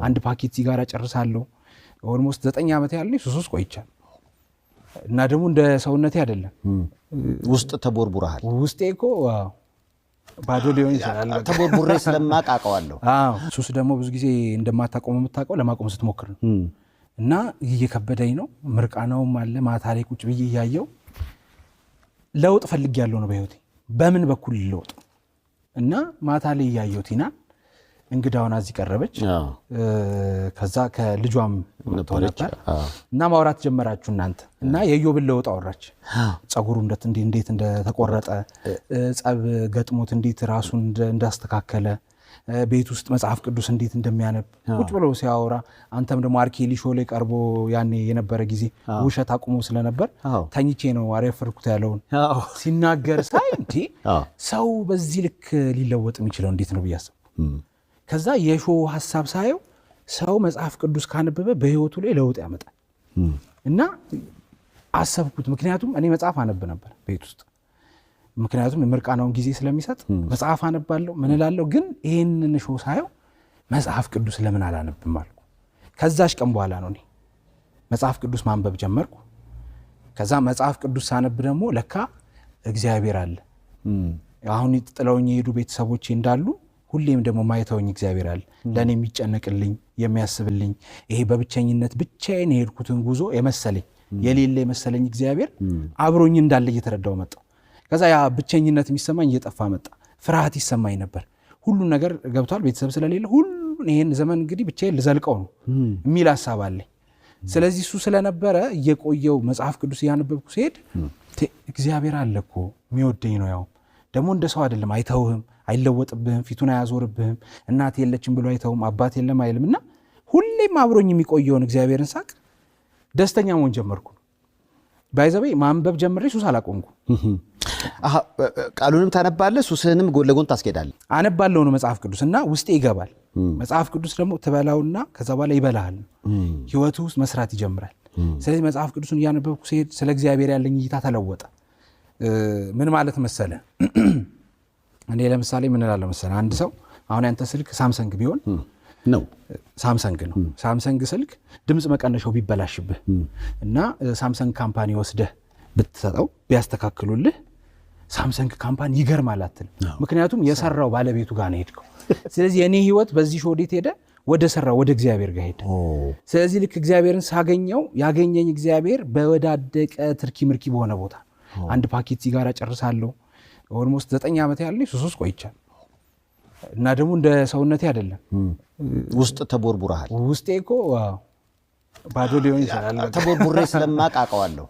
አንድ ፓኬት ሲጋራ ጨርሳለሁ ኦልሞስት 9 ዓመት ያለኝ ሱስ ቆይቻለሁ እና ደግሞ እንደ ሰውነቴ አይደለም ውስጥ ተቦርቡራል ውስጤ እኮ ባዶ ሊሆን ይችላል ተቦርቡሬ ስለማቃቀዋለሁ ሱስ ደግሞ ብዙ ጊዜ እንደማታቆም የምታውቀው ለማቆም ስትሞክር ነው እና እየከበደኝ ነው ምርቃናውም አለ ማታ ላይ ቁጭ ብዬ ያያየው ለውጥ ፈልጊያለሁ ነው በህይወቴ በምን በኩል ለውጥ እና ማታ ላይ ያያየው ቲና እንግዳውና እዚህ ቀረበች ከዛ ከልጇም ተወለደ እና ማውራት ጀመራችሁ እናንተ እና የዮብን ለውጥ አወራች ጸጉሩ እንዴት እንደተቆረጠ ጸብ ገጥሞት እንዴት ራሱን እንዳስተካከለ ቤት ውስጥ መጽሐፍ ቅዱስ እንዴት እንደሚያነብ ቁጭ ብሎ ሲያወራ አንተም ደግሞ አርኬሊ ሾው ላይ ቀርቦ ያኔ የነበረ ጊዜ ውሸት አቁሞ ስለነበር ተኝቼ ነው አረፈርኩት ያለውን ሲናገር ሳይ እንዴ ሰው በዚህ ልክ ሊለወጥ የሚችለው እንዴት ነው ብያስብ ከዛ የሾው ሐሳብ ሳየው ሰው መጽሐፍ ቅዱስ ካነበበ በህይወቱ ላይ ለውጥ ያመጣል እና አሰብኩት ምክንያቱም እኔ መጽሐፍ አነብ ነበር ቤት ውስጥ ምክንያቱም ምርቃናውን ጊዜ ስለሚሰጥ መጽሐፍ አነባለሁ ምን እላለሁ ግን ይሄንን ሾው ሳየው መጽሐፍ ቅዱስ ለምን አላነብም አልኩ ከዛሽ ቀን በኋላ ነው እኔ መጽሐፍ ቅዱስ ማንበብ ጀመርኩ ከዛ መጽሐፍ ቅዱስ ሳነብ ደግሞ ለካ እግዚአብሔር አለ አሁን ጥለውኝ የሄዱ ቤተሰቦቼ እንዳሉ ሁሌም ደግሞ ማይተውኝ እግዚአብሔር አለ ለኔ የሚጨነቅልኝ የሚያስብልኝ ይሄ በብቸኝነት ብቻዬን የሄድኩትን ጉዞ የመሰለኝ የሌለ የመሰለኝ እግዚአብሔር አብሮኝ እንዳለ እየተረዳው መጣ ከዛ ያ ብቸኝነት የሚሰማኝ እየጠፋ መጣ ፍርሃት ይሰማኝ ነበር ሁሉ ነገር ገብቷል ቤተሰብ ስለሌለ ሁሉ ይሄን ዘመን እንግዲህ ብቻዬን ልዘልቀው ነው የሚል ሐሳብ አለኝ ስለዚህ እሱ ስለነበረ እየቆየው መጽሐፍ ቅዱስ ያነበብኩ ሲሄድ እግዚአብሔር አለ እኮ የሚወደኝ ነው ያው ደግሞ እንደ ሰው አይደለም አይተውህም አይለወጥብህም ፊቱን አያዞርብህም እናት የለችም ብሎ አይተውም አባት የለም አይልምና ሁሌም አብሮኝ የሚቆየውን እግዚአብሔርን ሳቅ ደስተኛ መሆን ጀመርኩ ባይዘበይ ማንበብ ጀምሬ ሱስ አላቆምኩ ቃሉንም ታነባለህ ሱስህንም ጎን ለጎን ታስኬዳለህ አነባለሁ ነው መጽሐፍ ቅዱስና ውስጤ ይገባል መጽሐፍ ቅዱስ ደግሞ ትበላውና ከዛ በኋላ ይበላል ህይወቱ ውስጥ መስራት ይጀምራል ስለዚህ መጽሐፍ ቅዱስን ያነበብኩ ሲሄድ ስለ እግዚአብሔር ያለኝ እይታ ተለወጠ ምን ማለት መሰለ እኔ ለምሳሌ ምን እላለሁ መሰለ አንድ ሰው አሁን ያንተ ስልክ ሳምሰንግ ቢሆን ነው ሳምሰንግ ነው ሳምሰንግ ስልክ ድምጽ መቀነሻው ቢበላሽብህ እና ሳምሰንግ ካምፓኒ ወስደህ ብትሰጠው ቢያስተካክሉልህ ሳምሰንግ ካምፓኒ ይገርማል አትል ምክንያቱም የሰራው ባለቤቱ ጋር ነው ሄድከው ስለዚህ የኔ ህይወት በዚህ ሾዴት ሄደ ወደ ሰራው ወደ እግዚአብሔር ጋር ሄደ ስለዚህ ልክ እግዚአብሔርን ሳገኘው ያገኘኝ እግዚአብሔር በወዳደቀ ትርኪ ምርኪ በሆነ ቦታ አንድ ፓኬት ሲጋራ ጨርሳለሁ ኦልሞስት 9 ዓመት ያለኝ ሱስ ቆይቻለሁ እና ደግሞ እንደ ሰውነቴ አይደለም ውስጥ ተቦርቡራል ውስጤ እኮ ባዶ ሊሆን ይችላል ተቦርቡሬ ስለማቃቀዋለሁ